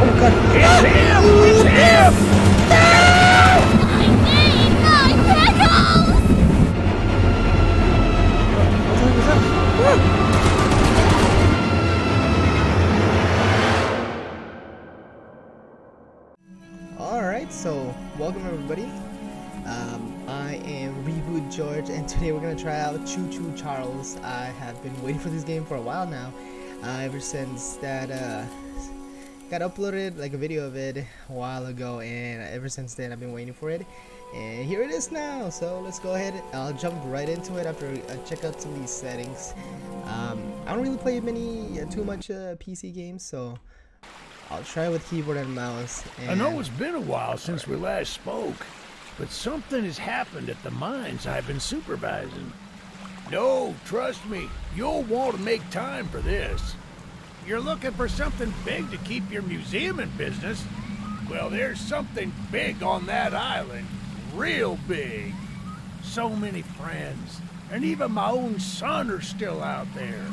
Oh god. It's him! It's him! I need my pickles! What's up? Alright, so welcome everybody. I am Reboot George, and today we're gonna try out Choo Charles. I have been waiting for this game for a while now. Ever since that got uploaded like a video of it a while ago, and ever since then I've been waiting for it. And here it is now. So let's go ahead. I'll jump right into it after I check out some of these settings. I don't really play too much PC games, so I'll try with keyboard and mouse. And I know it's been a while since we last spoke, but something has happened at the mines I've been supervising. No, trust me, you'll want to make time for this. You're looking for something big to keep your museum in business? Well, there's something big on that island. Real big. So many friends, and even my own son are still out there.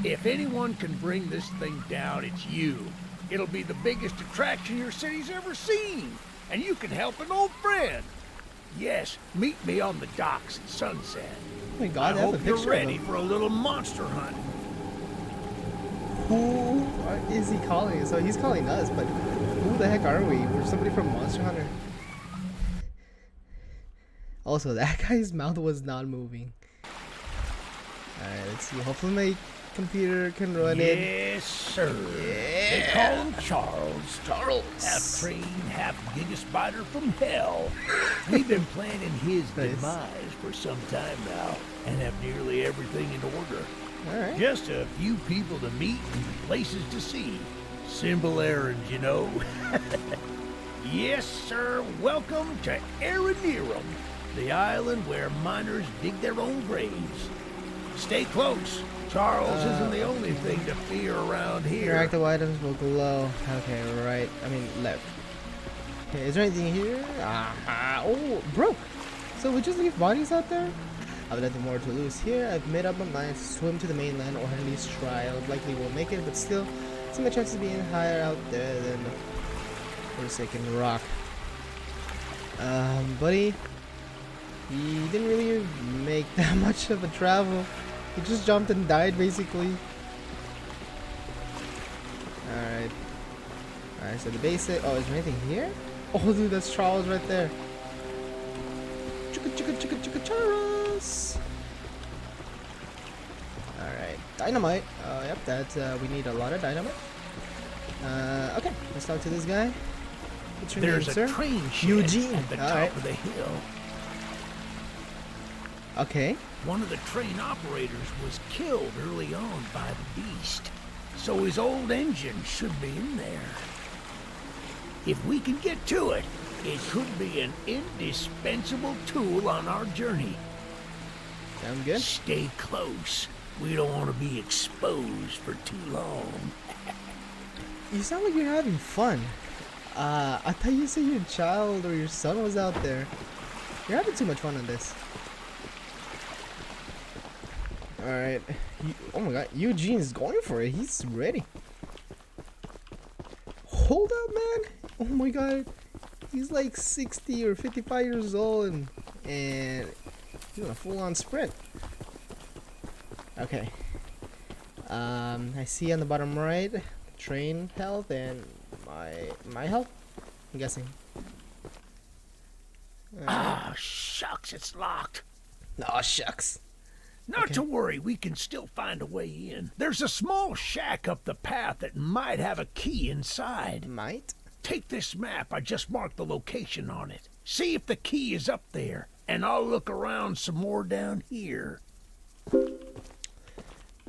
If anyone can bring this thing down, it's you. It'll be the biggest attraction your city's ever seen, and you can help an old friend. Yes, meet me on the docks at sunset. Oh my god, I I have a hope you're picture ready of him. for a little monster hunt. Who is he calling? So he's calling us, but who the heck are we? We're somebody from Monster Hunter. Also, that guy's mouth was not moving. Alright, let's see. Hopefully my computer can run it. Yes, sir. Yeah. They call him Charles. Charles. Half train, half giga spider from hell. We've been planning his Nice. demise for some time now, and have nearly everything in order. Alright. Just a few people to meet and places to see. Simple errands, you know. Yes, sir. Welcome to Aranerum, the island where miners dig their own graves. Stay close. Charles isn't the only thing to fear around here. Interactive items will glow. Okay, right. I mean, left. Okay, is there anything here? Oh, broke. So we just leave bodies out there? I've nothing more to lose here. I've made up my mind to swim to the mainland, or at least try. I likely won't make it, but still, I see my chances of being higher out there than the Forsaken Rock. Buddy, he didn't really make that much of a travel. He just jumped and died, basically. Alright. Alright, so the basic. Oh, is there anything here? Oh, dude, that's Charles right there. Chicka Charles! Alright, dynamite. Yep, that's, we need a lot of dynamite. Okay, let's talk to this guy. What's your There's name, a sir? train shed Eugene. at the top Alright. of the hill. Okay. One of the train operators was killed early on by the beast, so his old engine should be in there. If we can get to it, it could be an indispensable tool on our journey. Sound good? Stay close. We don't want to be exposed for too long. You sound like you're having fun. I thought you said your child or your son was out there. You're having too much fun on this. Alright. Oh my god, Eugene's going for it. He's ready. Hold up, man. Oh my god. He's like 60 or 55 years old and he's on a full-on sprint. Okay. I see on the bottom right train health and my health, I'm guessing. Ah, shucks, it's locked. Oh shucks. Not Okay. to worry, we can still find a way in. There's a small shack up the path that might have a key inside. Might? Take this map, I just marked the location on it. See if the key is up there, and I'll look around some more down here.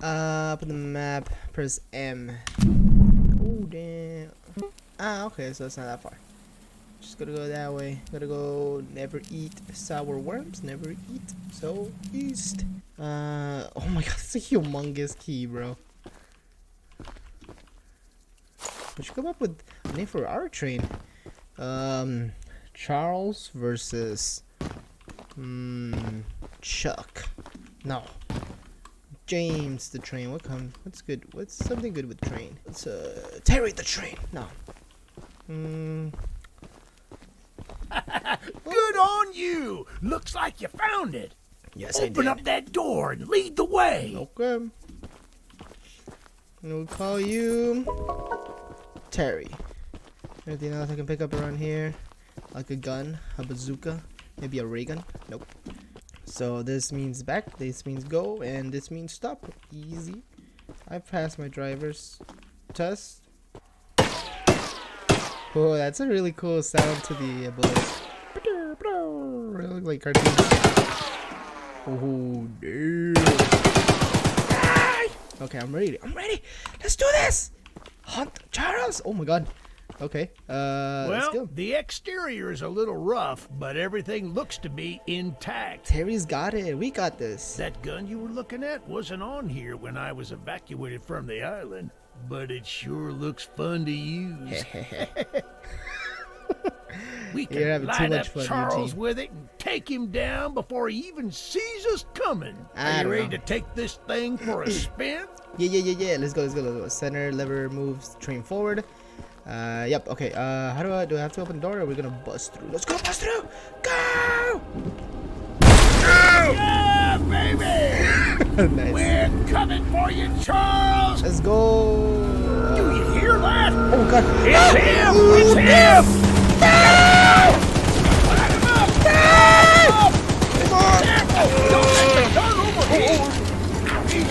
Up on the map, press M. Oh damn. Ah, okay, so it's not that far. Just gotta go that way. Gotta go. Never eat sour worms. Never eat. So east. Oh my god, it's a humongous key, bro. We should come up with a name for our train. Charles versus Chuck. No. James the train. What's good? What's something good with train? Let's Terry the train. No. Mm, Good on you! Looks like you found it. yes, I Open did. up that door and lead the way. Okay. And we'll call you Terry. Anything else I can pick up around here? Like a gun, a bazooka, maybe a ray gun? Nope. So this means back, this means go, and this means stop. Easy. I passed my driver's test. Oh, that's a really cool sound to the bullets. They look like cartoons. Oh, damn. Okay, I'm ready. I'm ready. Let's do this. Hunt Charles. Oh my god. Okay. Let's Well, go. the exterior is a little rough, but everything looks to be intact. Terry's got it. We got this. That gun you were looking at wasn't on here when I was evacuated from the island, but it sure looks fun to use. We You're can having too light much up fun, Charles Eugene. with it and take him down before he even sees us coming. I Are you don't ready know. to take this thing for a spin? Yeah. Let's go. Center lever moves train forward. Yep. Okay. How do I have to open the door? Or are we gonna bust through? Let's go bust through. Go! Yeah, baby! Nice. We're coming for you, Charles! Let's go. Do you hear that? Oh god. It's him! It's him! Light him up! Come on. Don't let the gun overheat!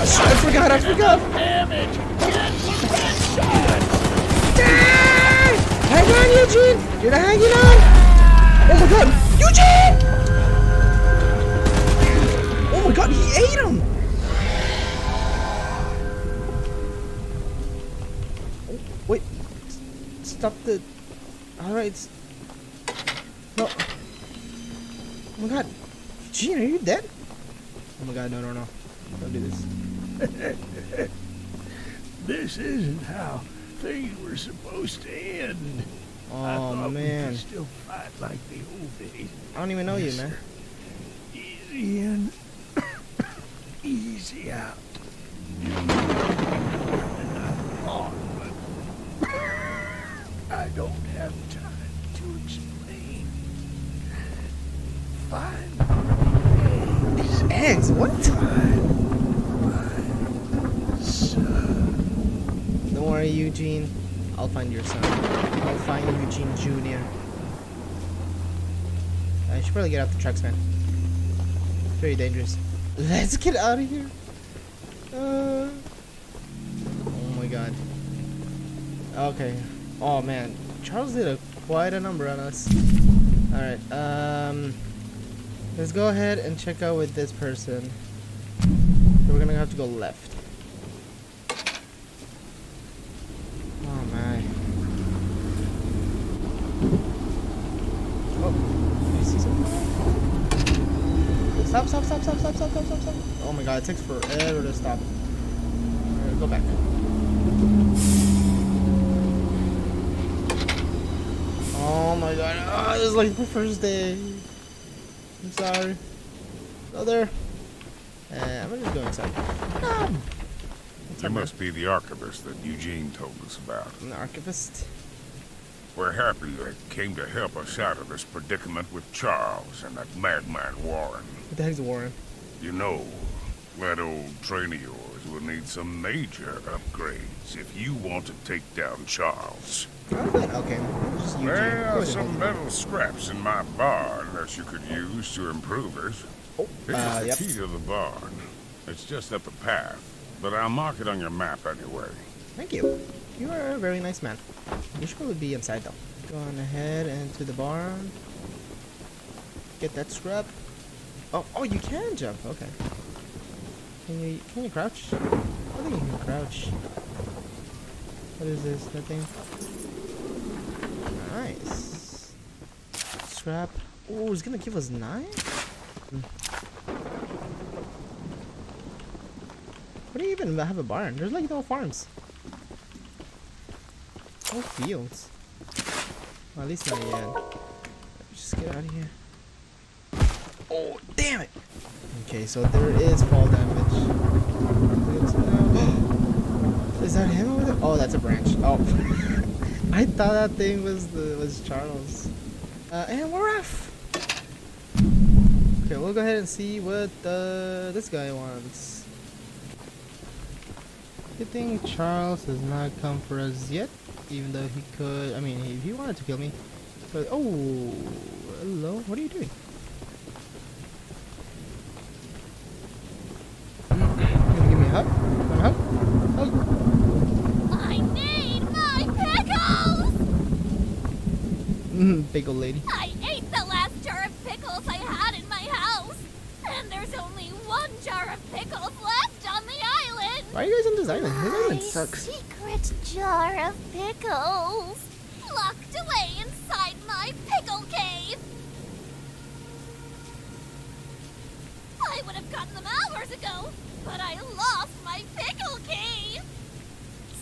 I forgot. Damage! Get some headshot! Hang on, Eugene. You're not hanging on. Oh my god, Eugene! Oh my god, he ate him. Oh, wait. Stop the. All right. No. Oh my god, Eugene, are you dead? Oh my god, no. Don't do this. This isn't how things were supposed to end. I Oh thought we man, could still fight like the old days. I don't even know you, man. Easy in, easy out. And I thought, but I don't have time to explain. Find Eggs? What? son. Don't worry, Eugene. I'll find your son. I'll find Eugene Jr. I should probably get off the trucks, man. Very dangerous. Let's get out of here. Oh my god. Okay. Oh man, Charles did quite a number on us. All right. Let's go ahead and check out with this person. We're gonna have to go left. Oh my. Oh, do you see something? Stop. Oh my god, it takes forever to stop. Alright, go back. Oh my god, this is like the first day. I'm sorry. Go there. I'm gonna just go inside. What's You up, man? must be the archivist that Eugene told us about. I'm the archivist. We're happy you came to help us out of this predicament with Charles and that madman Warren. What the heck's a Warren? You know, that old train of yours will need some major upgrades if you want to take down Charles. Okay. Just Eugene. Go There are ahead, some hold it. metal scraps in my barn that you could use to improve it. Oh, Here's the yep. key to the barn. It's just up the path, but I'll mark it on your map anyway. Thank you. You are a very nice man. You should probably be inside though. Go on ahead into the barn. Get that scrap. Oh, you can jump. Okay. Can you crouch? I think you can crouch. What is this? That thing? Nice. Scrap. Oh, it's gonna give us 9? What do you even have a barn? There's like no farms. No fields. Well, at least not yet. Just get out of here. Oh, damn it! Okay, so there is fall damage. Is that him over there? Oh, that's a branch. Oh. I thought that thing was Charles. And we're off. Okay, we'll go ahead and see what this guy wants. Good thing Charles has not come for us yet, even though he could. I mean, if he wanted to kill me. But oh, hello. What are you doing? Gonna give me a hug? Want a hug? Hug. I need my pickles! Pickle lady. I ate the last jar of pickles I had in my house, and there's only one jar of pickles left on the island. Why are you guys on this island? This island sucks. Secret jar of pickles, locked away inside my pickle cave. I would have gotten them hours ago, but I lost my pickle cave.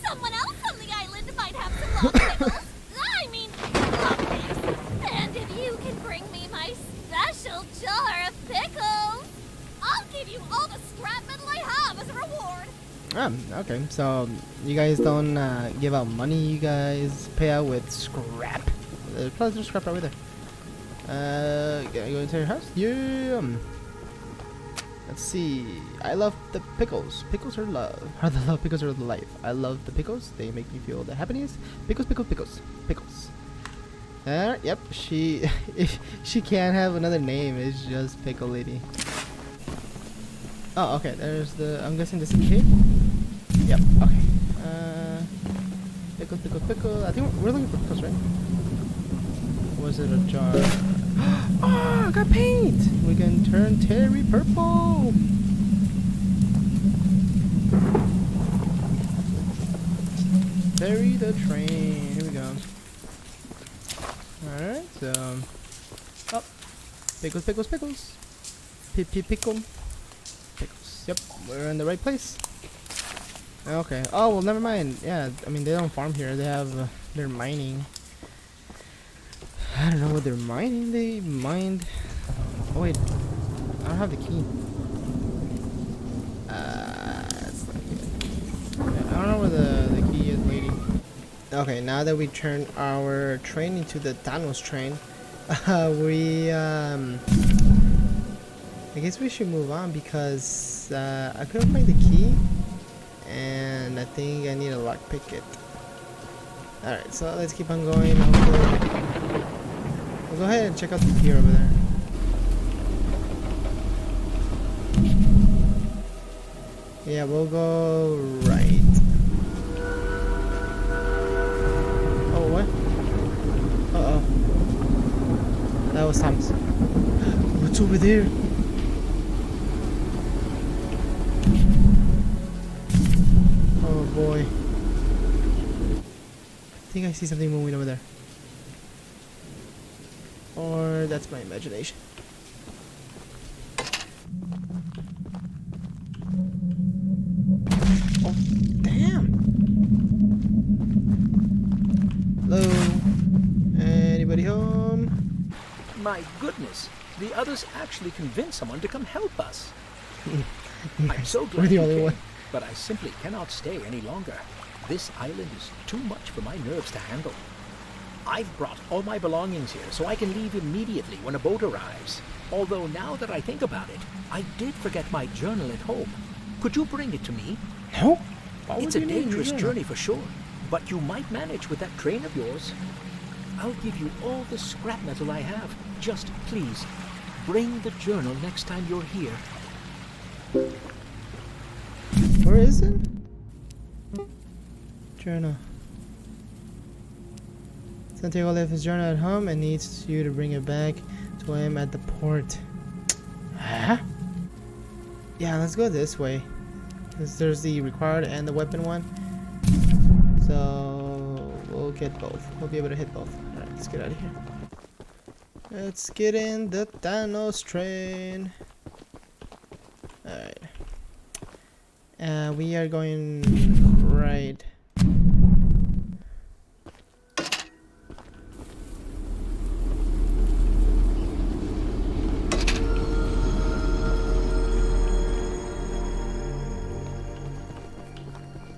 Someone else on the island might have some lost pickles. I mean, lost caves. And if you can bring me my special jar of pickles, I'll give you all the scrap metal I have as a reward. Okay. So you guys don't give out money. You guys pay out with scrap. Plus, there's scrap right there. Can I go into your house? Yeah. Let's see. I love the pickles. Pickles are love. Are the love? Pickles are life. I love the pickles. They make me feel the happiness. Pickles, pickles, pickles, pickles. Yep. She can't have another name. It's just Pickle Lady. Oh, okay. There's the. I'm guessing this is the cave. Yep. Okay. Pickle, pickle, pickle. I think we're looking for pickles, right? Was it a jar? Oh, I got paint! We can turn Terry purple! Terry the train. Here we go. Alright, so... Oh! Pickles, pickles, pickles! Pickle. Pickles. Yep, we're in the right place. Okay. Oh, well, never mind. Yeah, I mean, they don't farm here. They have... they're mining. I don't know what they're mining. They mined. Oh wait, I don't have the key. That's not good. I don't know where the key is, lady. Okay, now that we turned our train into the Thanos train, I guess we should move on because I couldn't find the key, and I think I need to lockpick it. All right, so let's keep on going. We'll go ahead and check out the pier over there. Yeah, we'll go right. Oh, what? Uh-oh. That was Thomas. What's over there? Oh, boy. I think I see something moving over there. Or that's my imagination. Oh, damn! Hello? Anybody home? My goodness, the others actually convinced someone to come help us. I'm so We're glad the you only came, one. but I simply cannot stay any longer. This island is too much for my nerves to handle. I've brought all my belongings here so I can leave immediately when a boat arrives. Although now that I think about it, I did forget my journal at home. Could you bring it to me? No? Why It's would a you need dangerous your journey for sure, but you might manage with that train of yours. I'll give you all the scrap metal I have. Just please, bring the journal next time you're here. Where is it? Journal. Santiago left his journal at home and needs you to bring it back to him at the port. Huh? Yeah, let's go this way. Because there's the required and the weapon one. So we'll get both. We'll be able to hit both. Alright, let's get out of here. Let's get in the Thanos train. Alright. We are going right.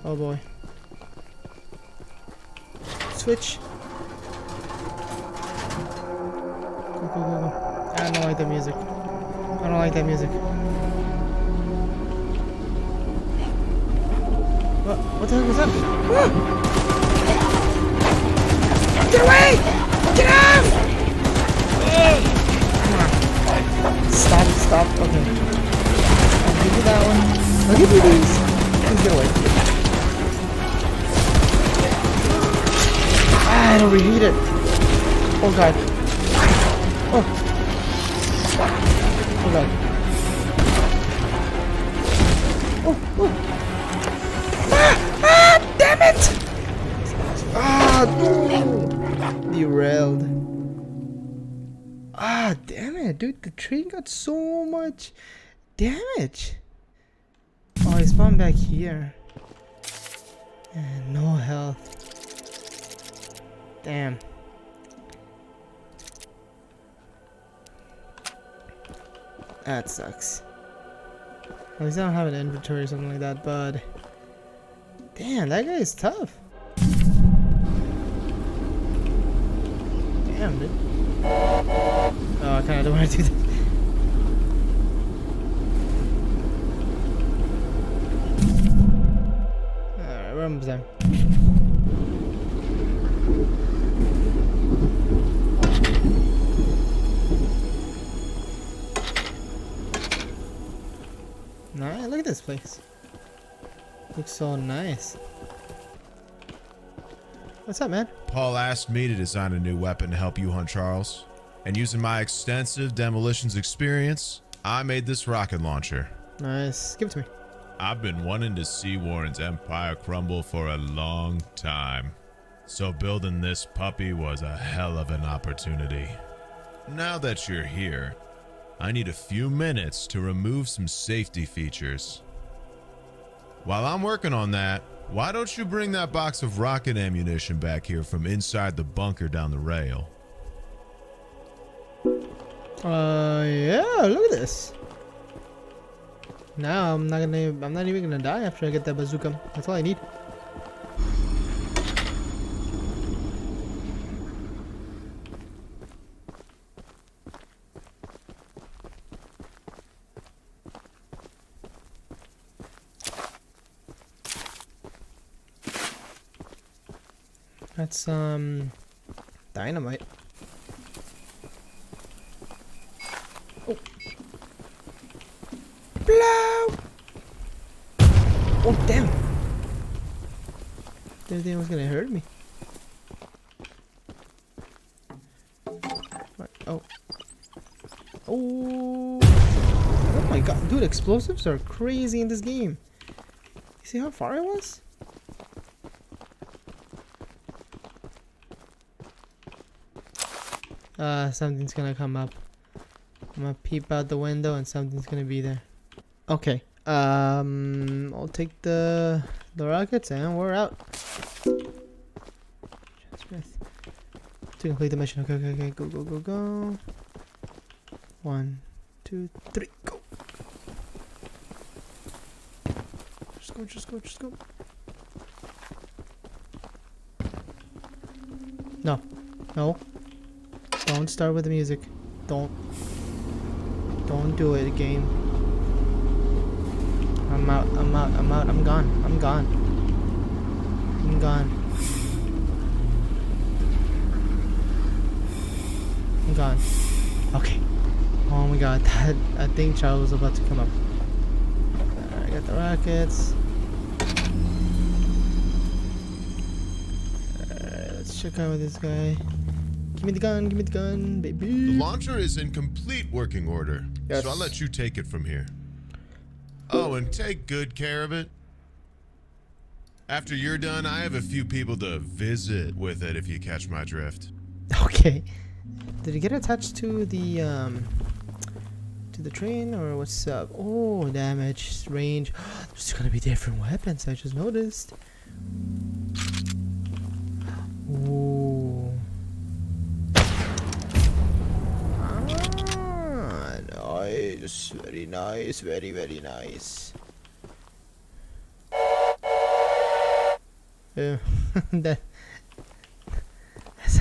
Oh boy. switch. Go, go, go, go. I don't like that music. I don't like that music. What the heck was that? Ah! Get away! Get out! Come on. Stop, stop. Okay. I'll give you that one. I'll give you these. Please get away. Ah, it overheated. Oh god. Oh. Oh god. Oh, oh. Ah, damn it! Ah, derailed. Ah, damn it, dude. The train got so much damage. Oh, I spawned back here. And no health. Damn. That sucks. At least I don't have an inventory or something like that, but damn, that guy is tough. Damn, dude. Oh, I kinda don't want to do that. Alright, we're almost done. Alright, look at this place. Looks so nice. What's up, man? Paul asked me to design a new weapon to help you hunt Charles. And using my extensive demolitions experience, I made this rocket launcher. Nice. Give it to me. I've been wanting to see Warren's empire crumble for a long time. So building this puppy was a hell of an opportunity. Now that you're here, I need a few minutes to remove some safety features. While I'm working on that, why don't you bring that box of rocket ammunition back here from inside the bunker down the rail? Yeah, look at this. Now I'm not even gonna die after I get that bazooka. That's all I need. That's dynamite. Oh. Blow! Oh damn! Didn't think it was gonna hurt me. What? Oh. Oh! Oh my god, dude! Explosives are crazy in this game. You see how far I was? Something's gonna come up. I'm gonna peep out the window and something's gonna be there. Okay. I'll take the rockets and we're out. To complete the mission. Okay, okay, okay. Go, go, go, go. 1, 2, 3, go. Just go, just go, just go. No. No. Don't start with the music. Don't do it, game. I'm out, I'm out, I'm out, I'm gone, I'm gone. I'm gone. I'm gone. Okay. Oh my god, I think Charles was about to come up. I got the rockets. Let's check out with this guy. Give me the gun, baby. The launcher is in complete working order, yes. So I'll let you take it from here. Oh, and take good care of it. After you're done, I have a few people to visit with it if you catch my drift. Okay. Did it get attached to the train or what's up? Oh, damage, range. There's gonna be different weapons, I just noticed. Ooh. Nice, very nice, very nice. Yeah,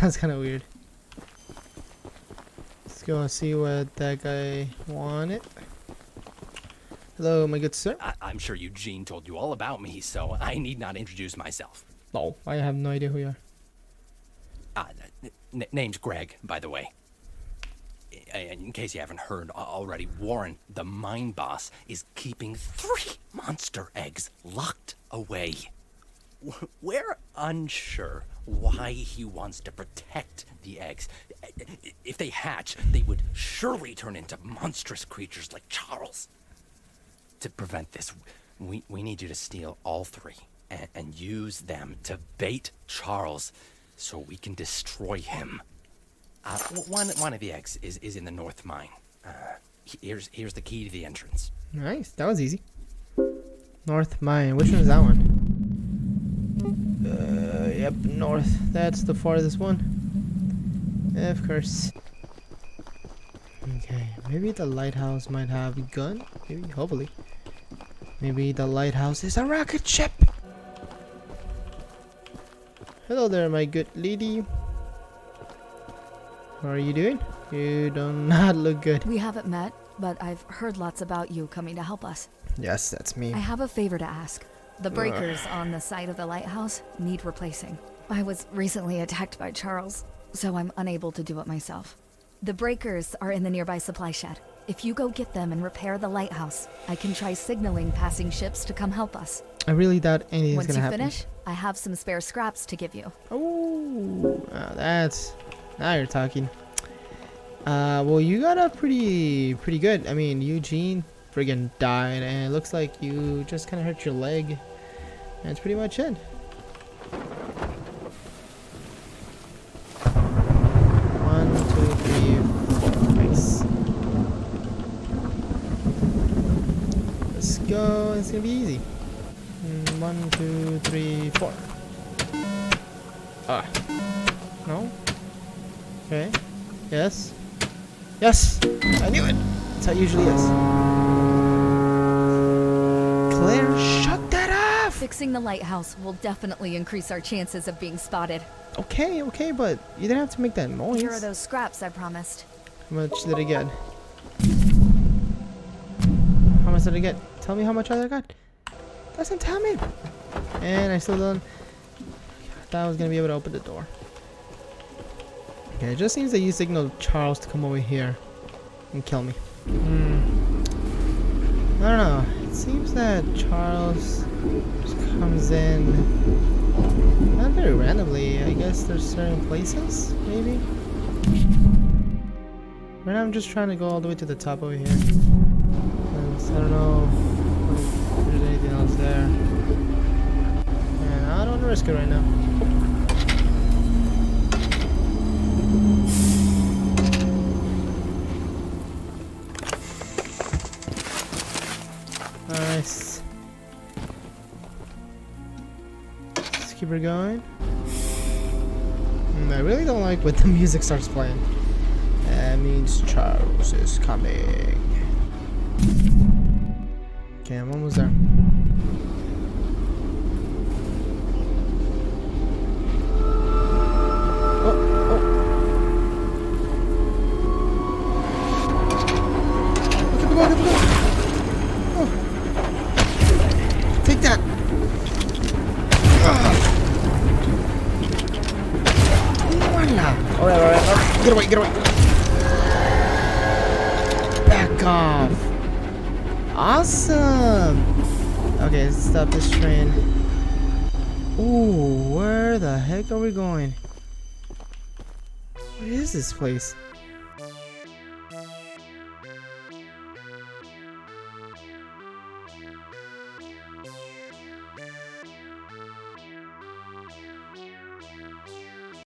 sounds kind of weird. Let's go and see what that guy wanted. Hello, my good sir. I'm sure Eugene told you all about me, so I need not introduce myself. No, I have no idea who you are. Name's Greg, by the way. In case you haven't heard already, Warren, the mine boss, is keeping 3 monster eggs locked away. We're unsure why he wants to protect the eggs. If they hatch, they would surely turn into monstrous creatures like Charles. To prevent this, we need you to steal all 3 and use them to bait Charles so we can destroy him. One of the eggs is in the north mine. Here's the key to the entrance. Nice, that was easy. North mine, which one is that one? Yep, north. That's the farthest one. Of course. Okay, maybe the lighthouse might have a gun. Maybe, hopefully. Maybe the lighthouse is a rocket ship. Hello there, my good lady. How are you doing? You do not look good. We haven't met, but I've heard lots about you coming to help us. Yes, that's me. I have a favor to ask. The breakers on the side of the lighthouse need replacing. I was recently attacked by Charles, so I'm unable to do it myself. The breakers are in the nearby supply shed. If you go get them and repair the lighthouse, I can try signaling passing ships to come help us. I really doubt anything's Once gonna you happen. finish, I have some spare scraps to give you. Oh, that's... Now you're talking. Well, you got up pretty good. I mean, Eugene friggin' died, and it looks like you just kind of hurt your leg. And that's pretty much it. 1, 2, 3, 4. Nice. Let's go. It's gonna be easy. 1, 2, 3, 4. Ah. No. Okay. Yes. Yes! I knew it! That's how it usually is. Claire, shut that off! Fixing the lighthouse will definitely increase our chances of being spotted. Okay, but you didn't have to make that noise. Here are those scraps I promised. How much did I get? How much did I get? Tell me how much I got. Doesn't tell me. And I still don't... I thought I was gonna be able to open the door. Okay, it just seems that you signaled Charles to come over here and kill me. I don't know. It seems that Charles just comes in not very randomly. I guess there's certain places, maybe? Right now I'm just trying to go all the way to the top over here. 'Cause I don't know if there's anything else there. And I don't want to risk it right now. Nice. Let's keep her going. I really don't like when the music starts playing. That means Charles is coming. Okay, I'm almost there. Alright. Get away. Back off. Awesome. Okay, let's stop this train. Ooh, where the heck are we going? What is this place?